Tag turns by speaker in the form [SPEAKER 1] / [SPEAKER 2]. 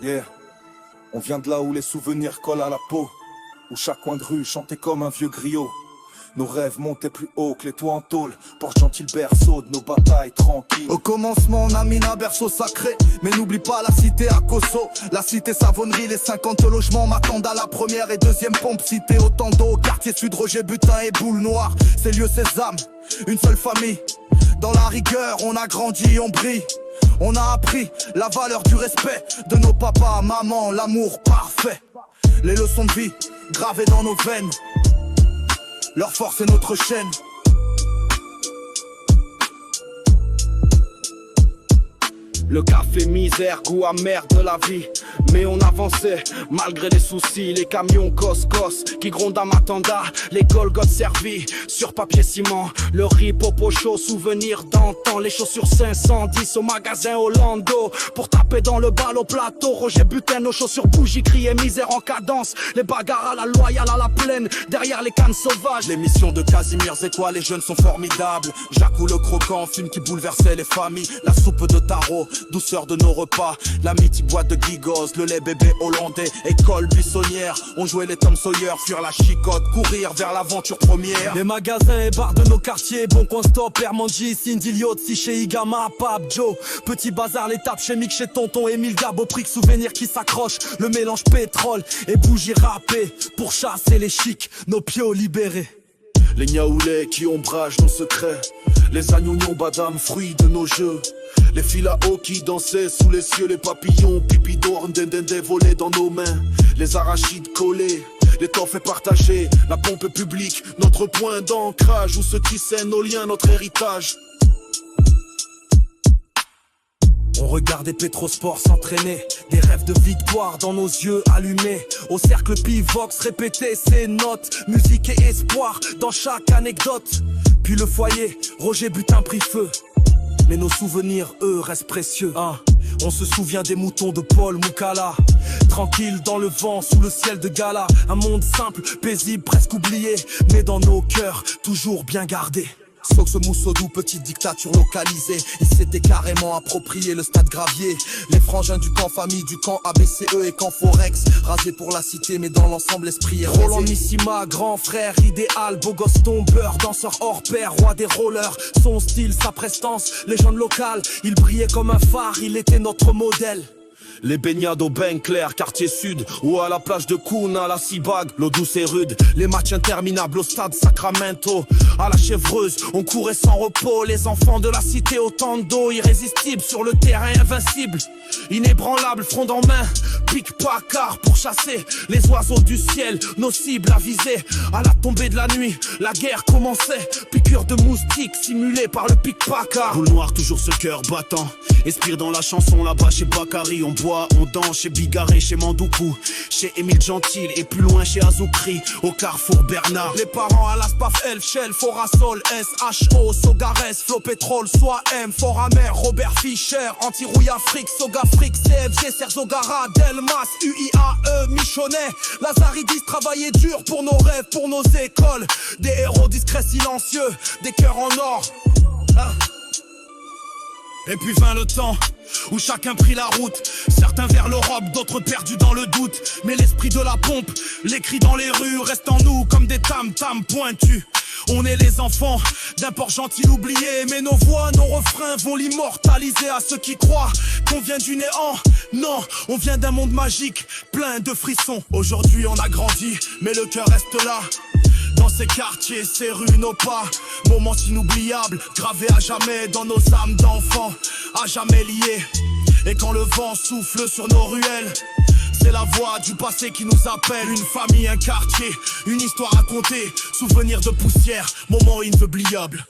[SPEAKER 1] Yeah. On vient de là où les souvenirs collent à la peau, où chaque coin de rue chantait comme un vieux griot. Nos rêves montaient plus haut que les toits en tôle, porte gentil le berceau de nos batailles tranquilles.
[SPEAKER 2] Au commencement on a mis un berceau sacré, mais n'oublie pas la cité à Cosso, la cité Savonnerie, les 50 logements m'attendent à la première et deuxième pompe. Cité autant d'eau, quartier sud, Roger Butin et Boule Noire, ces lieux, ces âmes, une seule famille. Dans la rigueur on a grandi, on brille. On a appris la valeur du respect de nos papas, mamans, l'amour parfait. Les leçons de vie gravées dans nos veines, leur force est notre chaîne.
[SPEAKER 3] Le café misère, goût amer de la vie. Mais on avançait, malgré les soucis. Les camions cos-cos qui grondent à Matanda. Les Golgoth servis sur papier ciment. Le riz popo chaud, souvenir d'antan. Les chaussures 510 au magasin Hollando. Pour taper dans le bal au plateau. Roger Butin, nos chaussures bougies, criaient misère en cadence. Les bagarres à la loyale, à la plaine, derrière les cannes sauvages.
[SPEAKER 2] L'émission de Casimir Zétoile, les jeunes sont formidables. Jacou le croquant, film qui bouleversait les familles. La soupe de taro, douceur de nos repas. La mythique boîte de Gigos, le lait bébé hollandais. École buissonnière, on jouait les Tom Sawyer. Fuir la chicote, courir vers l'aventure première.
[SPEAKER 4] Les magasins et bars de nos quartiers, Bon Coin Stop, Hermanji, Cindy Liot, chez Igama, Pape Joe. Petit bazar, l'étape chez Mick, chez Tonton Emile Gabo, prix souvenir qui s'accroche. Le mélange pétrole et bougies râpées pour chasser les chics, nos pieds libérés.
[SPEAKER 3] Les niaoulés qui ombragent nos secrets. Les agnognons badam, fruits de nos jeux. Les fils à eau qui dansaient sous les cieux. Les papillons, pipi d'orne, dendende volés dans nos mains. Les arachides collés, l'étoffe est partagée. La pompe est publique, notre point d'ancrage. Où se tissaient nos liens, notre héritage.
[SPEAKER 4] On regardait Petrosport s'entraîner, des rêves de victoire dans nos yeux allumés. Au cercle Pivox, répéter ses notes, musique et espoir dans chaque anecdote. Puis le foyer, Roger Butin prit feu. Mais nos souvenirs, eux, restent précieux. On se souvient des moutons de Paul Moukala, tranquille dans le vent, sous le ciel de gala. Un monde simple, paisible, presque oublié, mais dans nos cœurs, toujours bien gardé.
[SPEAKER 2] Sox Moussaudou, petite dictature localisée. Il s'était carrément approprié le stade Gravier. Les frangins du camp famille, du camp ABCE et camp Forex. Rasés pour la cité, mais dans l'ensemble l'esprit est
[SPEAKER 4] Roland Missima, grand frère, idéal, beau gosse tombeur, danseur hors pair, roi des rollers. Son style, sa prestance, légende locale. Il brillait comme un phare, il était notre modèle.
[SPEAKER 3] Les baignades au bain clair, quartier sud. Ou à la plage de Kuna, la Cibag, l'eau douce et rude. Les matchs interminables au stade Sacramento. À la Chevreuse, on courait sans repos. Les enfants de la cité autant d'eau. Irrésistibles sur le terrain invincible. Inébranlables, front en main. Pic-pacard pour chasser les oiseaux du ciel. Nos cibles à viser. À la tombée de la nuit, la guerre commençait. Piqûre de moustiques simulée par le pic-pacard.
[SPEAKER 5] Boule noire, toujours ce cœur battant. Esprit dans la chanson là-bas chez Bakary. On boit, on danse chez Bigarré, chez Mandoukou, chez Émile Gentil et plus loin chez Azoukri, au carrefour Bernard.
[SPEAKER 4] Les parents à l'Aspaf, Elf, Shell, Forasol, SHO, Sogares, Flow Pétrole, Soit M, Fort Amer, Robert Fischer, Anti-Rouille Afrique, Sogafrique, CFG, Serzogara, Delmas, UIAE, Michonnet, Lazaridis, travailler dur pour nos rêves, pour nos écoles. Des héros discrets, silencieux, des cœurs en or.
[SPEAKER 5] Et puis vint le temps où chacun prit la route. Certains vers l'Europe, d'autres perdus dans le doute. Mais l'esprit de la pompe, les cris dans les rues restent en nous comme des tam-tams pointus. On est les enfants d'un port gentil oublié. Mais nos voix, nos refrains vont l'immortaliser. À ceux qui croient qu'on vient du néant, non, on vient d'un monde magique, plein de frissons. Aujourd'hui on a grandi, mais le cœur reste là. Dans ces quartiers, ces rues, nos pas, moments inoubliables, gravés à jamais dans nos âmes d'enfants, à jamais liés. Et quand le vent souffle sur nos ruelles, c'est la voix du passé qui nous appelle. Une famille, un quartier, une histoire à raconter, souvenirs de poussière, moments inoubliables.